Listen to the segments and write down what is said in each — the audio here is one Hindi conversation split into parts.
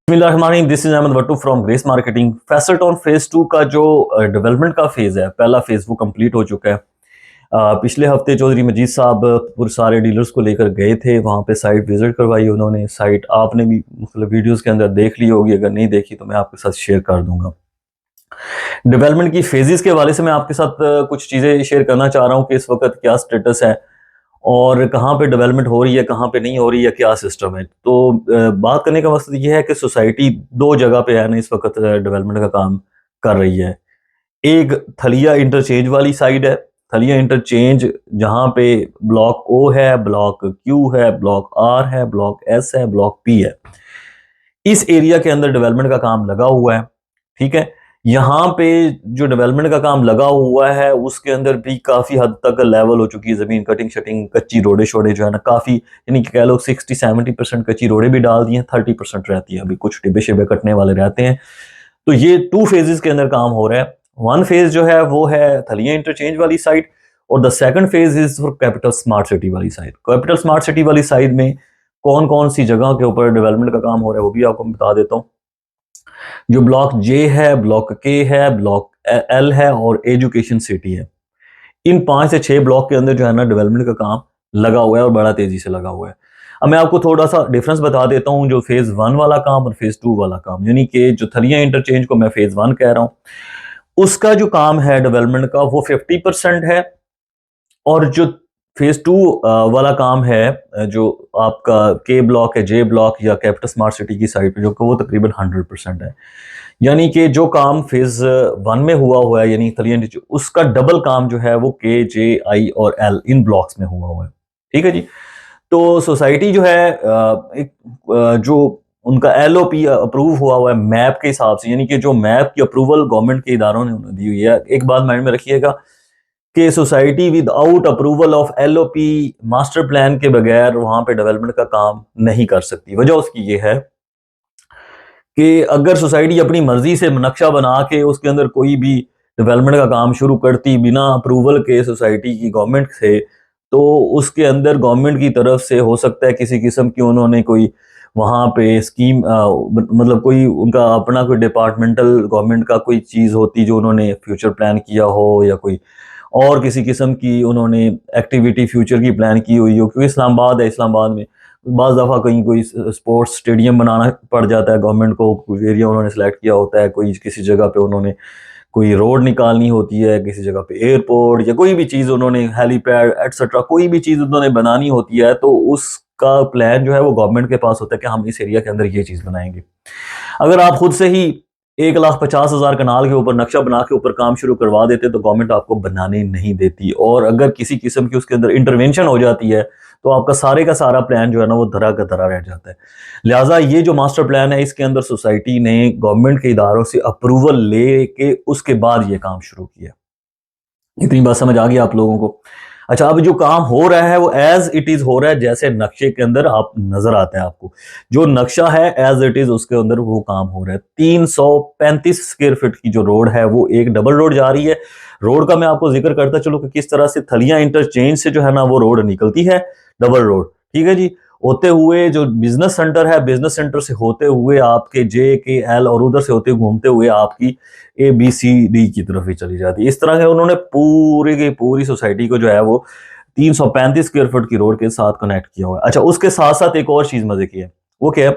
बिस्मिल्लाहिर्रहमानिर्रहीम, this is Ahmed Bhattu from Grace Marketing. Faisal Town phase 2 का जो डेवलपमेंट का फेज है, पहला फेज वो कंप्लीट हो चुका है। पिछले हफ्ते चौधरी मजीद साहब पूरे सारे डीलर्स को लेकर गए थे, वहाँ पे साइट विजिट करवाई उन्होंने। साइट आपने भी मतलब वीडियोस के अंदर देख ली होगी, अगर नहीं देखी तो मैं आपके साथ शेयर कर दूंगा। डेवलपमेंट की फेजेस के हवाले से मैं आपके साथ कुछ चीज़ें शेयर करना चाह रहा हूँ कि इस वक्त क्या स्टेटस है और कहाँ पे डेवलपमेंट हो रही है, कहाँ पे नहीं हो रही है, क्या सिस्टम है। तो बात करने का मकसद ये है कि सोसाइटी दो जगह पे है ना इस वक्त डेवलपमेंट का काम कर रही है। एक थलिया इंटरचेंज वाली साइड है। थलिया इंटरचेंज जहाँ पे ब्लॉक ओ है, ब्लॉक क्यू है, ब्लॉक आर है, ब्लॉक एस है, ब्लॉक पी है। इस एरिया के अंदर डेवलपमेंट का काम लगा हुआ है। ठीक है, यहाँ पे जो डेवलपमेंट का काम लगा हुआ है उसके अंदर भी काफी हद तक लेवल हो चुकी है। जमीन कटिंग शटिंग, कच्ची रोडे शोडे जो है ना काफी, यानी कि कह लो 60-70% कच्ची रोडे भी डाल दी हैं, 30% रहती है अभी, कुछ टिब्बे शिब्बे कटने वाले रहते हैं। तो ये 2 फेजेस के अंदर काम हो रहा है। 1 फेज जो है वो है थलिया इंटरचेंज वाली साइड, और the second phase is for capital smart city वाली साइड। कैपिटल स्मार्ट सिटी वाली साइड में कौन कौन सी जगह के ऊपर डेवलपमेंट का काम हो रहा है वो भी आपको बता देता हूँ। जो ब्लॉक जे है, ब्लॉक के है, ब्लॉक एल है और एजुकेशन सिटी है। इन 5 से 6 ब्लॉक के अंदर जो है ना डेवलपमेंट का काम लगा हुआ है और बड़ा तेजी से लगा हुआ है। अब मैं आपको थोड़ा सा डिफरेंस बता देता हूँ, जो फेज 1 वाला काम और फेज 2 वाला काम, यानी कि जो थलिया इंटरचेंज को मैं फेज 1 कह रहा हूँ, उसका जो काम है डेवलपमेंट का वो 50% है। और जो फेज 2 वाला काम है, जो आपका के ब्लॉक है, जे ब्लॉक या कैपिटल स्मार्ट सिटी की साइड पे, जो कि वो तकरीबन 100% है। यानी कि जो काम फेज 1 में हुआ है, यानी उसका डबल काम जो है वो के, जे, आई और एल इन ब्लॉक्स में हुआ है। ठीक है जी। तो सोसाइटी जो है जो उनका एलओपी अप्रूव हुआ है मैप के हिसाब से, यानी कि जो मैप की अप्रूवल गवर्नमेंट के इदारों ने उन्हें दी हुई है। एक बात माइंड में रखिएगा कि society without approval of LOP master plan के बगैर वहां पे डेवलपमेंट का काम नहीं कर सकती। वजह उसकी ये है कि अगर सोसाइटी अपनी मर्जी से नक्शा बना के उसके अंदर कोई भी डेवलपमेंट का काम शुरू करती बिना अप्रूवल के सोसाइटी की गवर्नमेंट से, तो उसके अंदर गवर्नमेंट की तरफ से हो सकता है किसी किस्म की उन्होंने कोई वहां पे स्कीम मतलब कोई उनका अपना कोई डिपार्टमेंटल गवर्नमेंट का कोई चीज होती जो उन्होंने फ्यूचर प्लान किया हो, या कोई और किसी किस्म की उन्होंने एक्टिविटी फ्यूचर की प्लान की हुई हो। क्योंकि इस्लामाबाद है, इस्लामाबाद में बाज़ दफ़ा कहीं कोई स्पोर्ट्स स्टेडियम बनाना पड़ जाता है गवर्नमेंट को, कोई एरिया उन्होंने सेलेक्ट किया होता है, कोई किसी जगह पे उन्होंने कोई रोड निकालनी होती है, किसी जगह पे एयरपोर्ट या कोई भी चीज़ उन्होंने हेलीपैड एटसेट्रा कोई भी चीज़ उन्होंने बनानी होती है, तो उसका प्लान जो है वो गवर्नमेंट के पास होता है कि हम इस एरिया के अंदर ये चीज़ बनाएंगे। अगर आप खुद से ही 1,50,000 कनाल के ऊपर नक्शा बना के ऊपर काम शुरू करवा देते तो गवर्नमेंट आपको बनाने नहीं देती, और अगर किसी किस्म की उसके अंदर इंटरवेंशन हो जाती है तो आपका सारे का सारा प्लान जो है ना वो धरा का धरा रह जाता है। लिहाजा ये जो मास्टर प्लान है इसके अंदर सोसाइटी ने गवर्नमेंट के इदारों से अप्रूवल ले के उसके बाद ये काम शुरू किया। इतनी बात समझ आ गई आप लोगों को? अच्छा, अब जो काम हो रहा है वो एज इट इज हो रहा है, जैसे नक्शे के अंदर आप नजर आता है आपको। जो नक्शा है एज इट इज उसके अंदर वो काम हो रहा है। 335 स्क्वायर फीट की जो रोड है वो एक डबल रोड जा रही है। रोड का मैं आपको जिक्र करता चलूं कि किस तरह से थलिया इंटरचेंज से जो है ना वो रोड निकलती है, डबल रोड। ठीक है जी। होते हुए जो बिजनेस सेंटर है, बिजनेस सेंटर से होते हुए आपके जे के एल और उधर से होते घूमते हुए आपकी ABCD की तरफ ही चली जाती है। इस तरह से उन्होंने पूरी की पूरी सोसाइटी को जो है वो 335 स्क्वायर फुट की रोड के साथ कनेक्ट किया हुआ है। अच्छा, उसके साथ साथ एक और चीज मजे की है, वो क्या है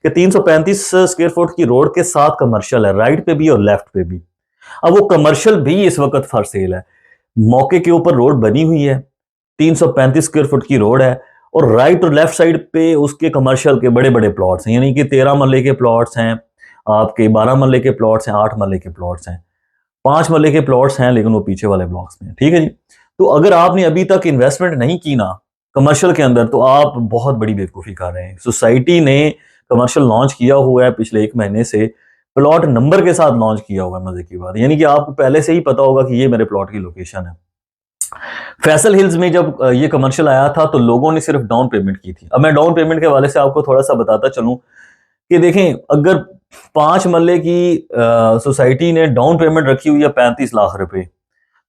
कि 335 स्क्वायर फुट की रोड के साथ कमर्शियल है, राइट पे भी और लेफ्ट पे भी। अब वो कमर्शियल भी इस वक्त फॉर सेल है। मौके के ऊपर रोड बनी हुई है, 335 स्क्वायर फुट की रोड है, और राइट और लेफ्ट साइड पे उसके कमर्शियल के बड़े बड़े प्लॉट्स हैं, यानी कि 13 मरले के प्लॉट्स हैं, आपके 12 मरले के प्लॉट्स हैं, 8 मरले के प्लॉट्स हैं, 5 मरले के प्लॉट्स हैं, लेकिन वो पीछे वाले ब्लॉक्स में। ठीक है जी। तो अगर आपने अभी तक इन्वेस्टमेंट नहीं की ना कमर्शियल के अंदर, तो आप बहुत बड़ी बेवकूफ़ी कर रहे हैं। सोसाइटी ने कमर्शियल लॉन्च किया हुआ है पिछले 1 महीने से, प्लॉट नंबर के साथ लॉन्च किया हुआ है। मजे की बात यानी कि आपको पहले से ही पता होगा कि ये मेरे प्लॉट की लोकेशन है। फैसल हिल्स में जब ये कमर्शियल आया था तो लोगों ने सिर्फ डाउन पेमेंट की थी। अब मैं डाउन पेमेंट के हवाले से आपको थोड़ा सा बताता चलूं कि देखें, अगर 5 मरले की सोसाइटी ने डाउन पेमेंट रखी हुई है 35 लाख रुपए,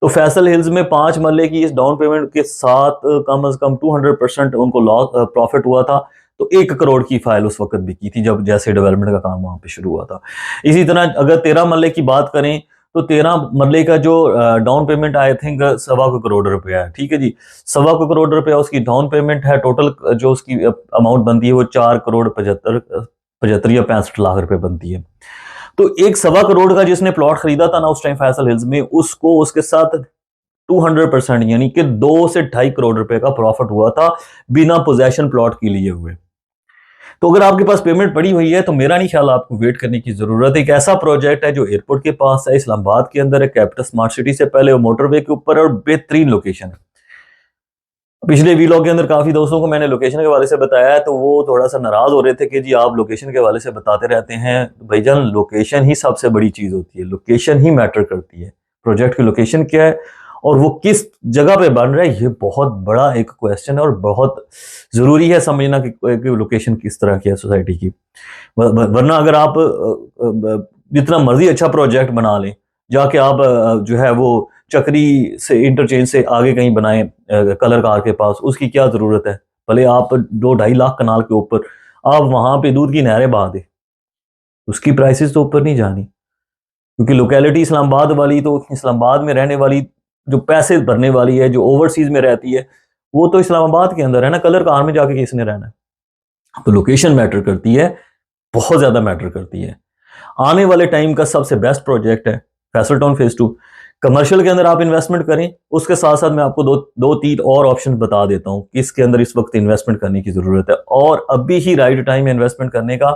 तो फैसल हिल्स में 5 मरले की इस डाउन पेमेंट के साथ कम से कम 200% उनको लॉस प्रॉफिट हुआ था। तो 1 करोड़ की फाइल उस वक्त बिकी थी जब जैसे डेवलपमेंट का काम वहां पे शुरू हुआ था। इसी तरह अगर 13 मरले की बात करें तो 13 मरले का जो down payment I think 1.25 crore रुपया है, ठीक है जी। 1.25 करोड़ रुपया उसकी डाउन पेमेंट है, टोटल जो उसकी अमाउंट बनती है वो 4 करोड़ 75 या 65 लाख रुपए बनती है। तो एक 1.25 करोड़ का जिसने प्लॉट खरीदा था ना उस टाइम फैसल हिल्स में, उसको उसके साथ 200% यानी कि 2 से 2.5 करोड़ रुपए का प्रॉफिट हुआ था बिना पोजेशन प्लॉट के लिए हुए। तो अगर आपके पास पेमेंट पड़ी हुई है तो मेरा नहीं ख्याल आपको वेट करने की जरूरत है। एक ऐसा प्रोजेक्ट है जो एयरपोर्ट के पास है, इस्लामाबाद के अंदर है, कैपिटल स्मार्ट सिटी से पहले, वो मोटरवे के ऊपर है और बेहतरीन लोकेशन है। पिछले वीलॉग के अंदर काफी दोस्तों को मैंने लोकेशन के हवाले से बताया है तो वो थोड़ा सा नाराज हो रहे थे कि जी आप लोकेशन के हवाले से बताते रहते हैं। भाईजान लोकेशन ही सबसे बड़ी चीज होती है, लोकेशन ही मैटर करती है। प्रोजेक्ट की लोकेशन क्या है और वो किस जगह पे बन रहा है, ये बहुत बड़ा एक क्वेश्चन है और बहुत जरूरी है समझना कि लोकेशन किस तरह की है सोसाइटी की। वरना अगर आप जितना मर्जी अच्छा प्रोजेक्ट बना लें, जाके आप जो है वो चक्री से इंटरचेंज से आगे कहीं बनाएं कलर कार के पास, उसकी क्या जरूरत है। भले आप 2-2.5 लाख कनाल के ऊपर आप वहां पे दूध की नहरें बहा दे, उसकी प्राइसेस तो ऊपर नहीं जानी, क्योंकि लोकेलिटी इस्लामाबाद वाली तो इस्लामाबाद में रहने वाली जो पैसे भरने वाली है, जो ओवरसीज में रहती है, वो तो इस्लामाबाद के अंदर है ना, कलर कार में जाके किसने रहना है। तो लोकेशन मैटर करती है, बहुत ज्यादा मैटर करती है। आने वाले टाइम का सबसे बेस्ट प्रोजेक्ट है फैसल टाउन फेज 2। कमर्शियल के अंदर आप इन्वेस्टमेंट करें, उसके साथ साथ मैं आपको दो तीन और ऑप्शन बता देता हूं कि इसके अंदर इस वक्त इन्वेस्टमेंट करने की जरूरत है और अभी ही राइट टाइम है इन्वेस्टमेंट करने का।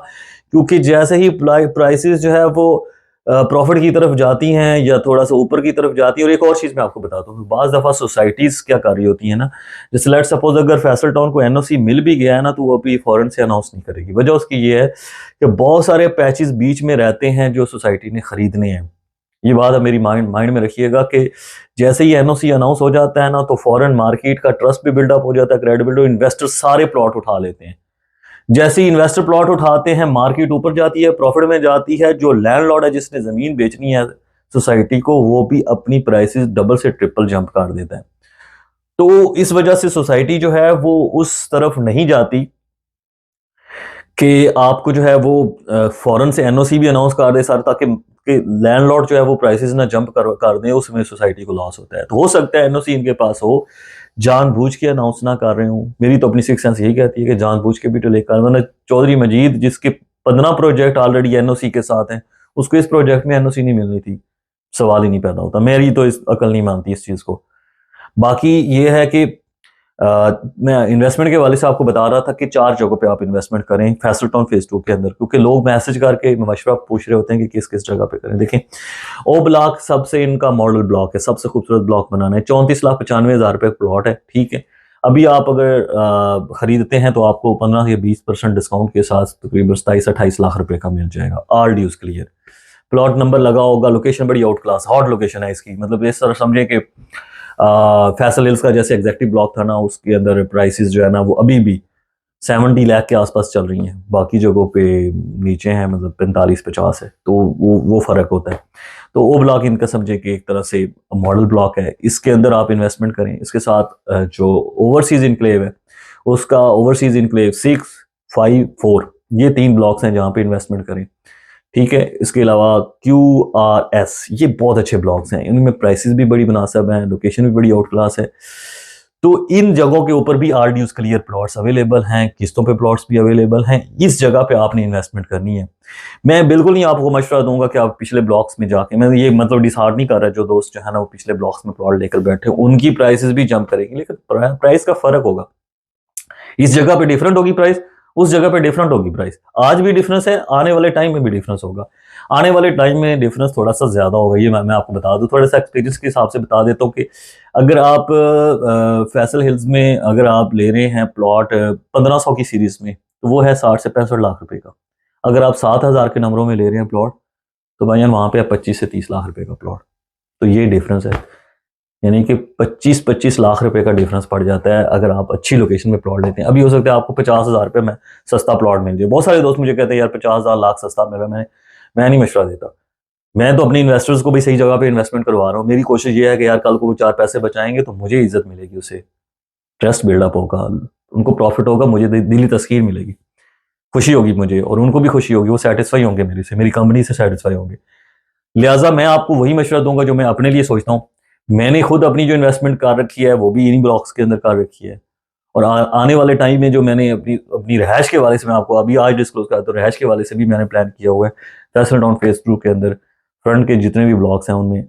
क्योंकि जैसे ही प्राइसेस जो है वो प्रॉफिट की तरफ जाती हैं या थोड़ा सा ऊपर की तरफ जाती है। और एक और चीज मैं आपको बताता हूँ, बाज दफा सोसाइटीज क्या कर रही होती है ना, जैसे लेट सपोज अगर फैसल टाउन को एनओसी मिल भी गया है ना तो वो अभी फौरन से अनाउंस नहीं करेगी। वजह उसकी ये है कि बहुत सारे पैचेस बीच में रहते हैं जो सोसाइटी ने खरीदने हैं। ये बात आप मेरी माइंड में रखिएगा कि जैसे ही एनओसी अनाउंस हो जाता है ना तो फॉरेन मार्केट का ट्रस्ट भी बिल्डअप हो जाता है, क्रेडिबिलिटी, इन्वेस्टर सारे प्लॉट उठा लेते हैं। जैसे ही इन्वेस्टर प्लॉट उठाते हैं मार्केट ऊपर जाती है, प्रॉफिट में जाती है। जो लैंडलॉर्ड है जिसने जमीन बेचनी है सोसाइटी को, वो भी अपनी प्राइसेस डबल से ट्रिपल जंप कर देता है। तो इस वजह से सोसाइटी जो है वो उस तरफ नहीं जाती कि आपको जो है वो फॉरेन से एनओसी भी अनाउंस कर दे सर, ताकि लैंडलॉर्ड जो है वो प्राइसेस ना जंप कर दें, उसमें सोसाइटी को लॉस होता है। तो हो सकता है एनओसी इनके पास हो, जानबूझ के अनाउंस ना कर रहे हूँ। मेरी तो अपनी सिक्स सेंस यही कहती है कि जानबूझ के भी तो लेकर, वरना चौधरी मजीद जिसके 15 प्रोजेक्ट ऑलरेडी एनओसी के साथ हैं, उसको इस प्रोजेक्ट में एनओसी नहीं मिलनी थी, सवाल ही नहीं पैदा होता। मेरी तो इस अकल नहीं मानती इस चीज को। बाकी ये है कि मैं इन्वेस्टमेंट के वाले से आपको बता रहा था कि 4 जगहों पे आप इन्वेस्टमेंट करें फैसल टाउन फेज 2 के अंदर, क्योंकि लोग मैसेज करके मशवरा पूछ रहे होते हैं कि किस किस जगह पे करें। देखें, ओ ब्लॉक सबसे इनका मॉडल ब्लॉक है, सबसे खूबसूरत ब्लॉक बनाना है। 34,95,000 रुपए प्लॉट है, ठीक है। अभी आप अगर खरीदते हैं तो आपको 15 या 20% डिस्काउंट के साथ तकरीबन 27-28 लाख रुपए का मिल जाएगा, all dues clear. Plot number लगा होगा, लोकेशन बड़ी आउट क्लास हॉट लोकेशन है इसकी। मतलब इस तरह समझे कि फैसल हिल्स का जैसे एग्जैक्टिव ब्लॉक था ना, उसके अंदर प्राइसेस जो है ना वो अभी भी 70 लाख के आसपास चल रही हैं, बाकी जगहों पे नीचे हैं, मतलब 45-50 है। तो वो फर्क होता है। तो वो ब्लॉक इनका समझे कि एक तरह से मॉडल ब्लॉक है, इसके अंदर आप इन्वेस्टमेंट करें। इसके साथ जो ओवरसीज इनक्लेव है उसका ओवरसीज इनक्लेव 654, ये 3 ब्लॉक्स हैं जहां पे इन्वेस्टमेंट करें, ठीक है। इसके अलावा QRS, ये बहुत अच्छे ब्लॉक्स हैं, इनमें प्राइसेस भी बड़ी मुनासिब हैं, लोकेशन भी बड़ी आउट क्लास है। तो इन जगहों के ऊपर भी are dues clear plots available हैं, किस्तों पे प्लॉट्स भी अवेलेबल हैं। इस जगह पे आपने इन्वेस्टमेंट करनी है। मैं बिल्कुल नहीं आपको मशवरा दूंगा कि आप पिछले ब्लॉक्स में जाके, मैं ये मतलब डिसहार्ड नहीं कर रहा, जो दोस्त जो है ना वो पिछले ब्लॉक्स में प्लॉट लेकर बैठे उनकी प्राइसेस भी जंप करेगी, लेकिन प्राइस का फर्क होगा। इस जगह पे डिफरेंट होगी प्राइस, उस जगह पे डिफरेंट होगी प्राइस। आज भी डिफरेंस है, आने वाले टाइम में भी डिफरेंस होगा। आने वाले टाइम में डिफरेंस थोड़ा सा ज्यादा होगा, ये मैं आपको बता दूं, थोड़ा सा एक्सपीरियंस के हिसाब से बता देता हूँ कि अगर आप फैसल हिल्स में अगर आप ले रहे हैं प्लॉट 1500 की सीरीज में, तो वो है 60 से 65 लाख रुपए का। अगर आप 7,000 के नंबरों में ले रहे हैं प्लॉट, तो भाई वहां पे 25 से 30 लाख रुपए का प्लॉट। तो ये डिफरेंस है, यानी कि 25-25 लाख रुपए का डिफरेंस पड़ जाता है अगर आप अच्छी लोकेशन में प्लॉट लेते हैं। अभी हो सकता है आपको 50,000 रुपए में सस्ता प्लॉट मिल जाए। बहुत सारे दोस्त मुझे कहते हैं यार 50,000 लाख सस्ता मिल रहा है, मैं नहीं मशवरा देता। मैं तो अपने इन्वेस्टर्स को भी सही जगह पे इन्वेस्टमेंट करवा रहा हूँ। मेरी कोशिश ये है कि यार कल को वो 4 पैसे बचाएंगे तो मुझे इज्जत मिलेगी, उसे ट्रस्ट बिल्डअप होगा, उनको प्रॉफिट होगा, मुझे दिली तस्कीर मिलेगी, खुशी होगी मुझे, और उनको भी खुशी होगी, वो सेटिस्फाई होंगे मेरे से, मेरी कंपनी से सेटिस्फाई होंगे। लिहाजा मैं आपको वही मशवरा दूंगा जो मैं अपने लिए सोचता हूँ। मैंने खुद अपनी जो इन्वेस्टमेंट कर रखी है वो भी इन्हीं ब्लॉक्स के अंदर कर रखी है, और आने वाले टाइम में जो मैंने अपनी अपनी रहायश के वाले से, मैं आपको अभी आज डिस्क्लोज करता हूँ, रहायश के वाले से भी मैंने प्लान किया हुआ है फैसल टाउन फेज 2 के अंदर फ्रंट के जितने भी ब्लॉक्स हैं उनमें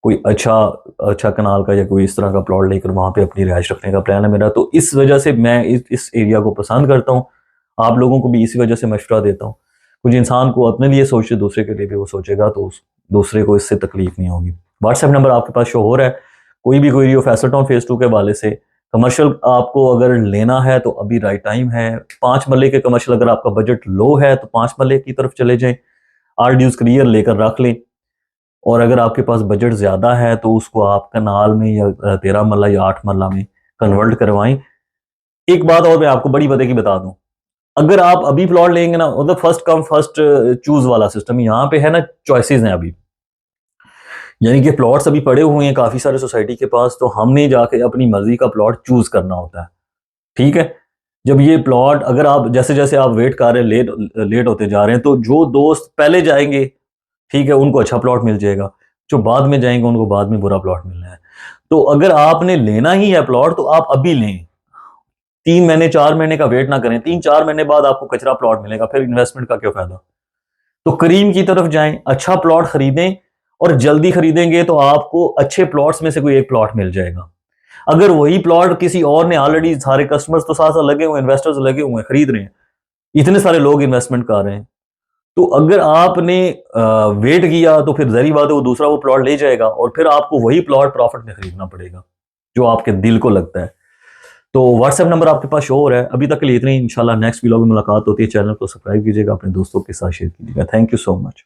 कोई अच्छा कनाल का या कोई इस तरह का प्लॉट लेकर वहां पे अपनी रहायश रखने का प्लान है मेरा। तो इस वजह से मैं इस एरिया को पसंद करता हूँ, आप लोगों को भी इसी वजह से मशवरा देता हूँ। कुछ इंसान को अपने लिए सोचे, दूसरे के लिए भी वो सोचेगा तो दूसरे को इससे तकलीफ नहीं होगी। व्हाट्सएप नंबर आपके पास शो हो रहा है, कोई भी क्वेरी हो फैसल टाउन फेज 2 के हवाले से, कमर्शियल आपको अगर लेना है तो अभी राइट टाइम है। 5 मरले के कमर्शियल अगर आपका बजट लो है तो 5 मरले की तरफ चले जाएं, आर ड्यूज क्लियर लेकर रख लें। और अगर आपके पास बजट ज्यादा है तो उसको आप कनाल में या 13 मरला या 8 मरला में कन्वर्ट करवाएं। एक बात और मैं आपको बड़ी बड़े की बता दूं, अगर आप अभी प्लॉट लेंगे ना, मतलब फर्स्ट कम फर्स्ट चूज वाला सिस्टम यहाँ पे है ना, चॉइसेस हैं अभी, यानी कि प्लॉट्स अभी पड़े हुए हैं काफी सारे सोसाइटी के पास, तो हमने जाके अपनी मर्जी का प्लॉट चूज करना होता है। ठीक है, जब ये प्लॉट अगर आप जैसे जैसे आप वेट कर रहे हैं, लेट लेट होते जा रहे हैं, तो जो दोस्त पहले जाएंगे ठीक है उनको अच्छा प्लॉट मिल जाएगा, जो बाद में जाएंगे उनको बाद में बुरा प्लॉट मिलना है। तो अगर आपने लेना ही है प्लॉट तो आप अभी लें, 3 महीने 4 महीने का वेट ना करें, 3-4 महीने बाद आपको कचरा प्लॉट मिलेगा, फिर इन्वेस्टमेंट का क्या फायदा। तो करीम की तरफ जाएं, अच्छा प्लॉट खरीदें, और जल्दी खरीदेंगे तो आपको अच्छे प्लॉट्स में से कोई एक प्लॉट मिल जाएगा। अगर वही प्लॉट किसी और ने, ऑलरेडी सारे कस्टमर्स तो साथ साथ लगे हुए, इन्वेस्टर्स लगे हुए हैं, खरीद रहे हैं, इतने सारे लोग इन्वेस्टमेंट कर रहे हैं, तो अगर आपने वेट किया तो फिर जहरी बात है वो दूसरा वो प्लॉट ले जाएगा, और फिर आपको वही प्लॉट प्रॉफिट में खरीदना पड़ेगा जो आपके दिल को लगता है। तो व्हाट्सएप नंबर आपके पास शो हो रहा है। अभी तक के लिए इतना ही, इंशाल्लाह नेक्स्ट वीडियो में मुलाकात होती है। चैनल को सब्सक्राइब कीजिएगा, अपने दोस्तों के साथ शेयर कीजिएगा। Thank you so much.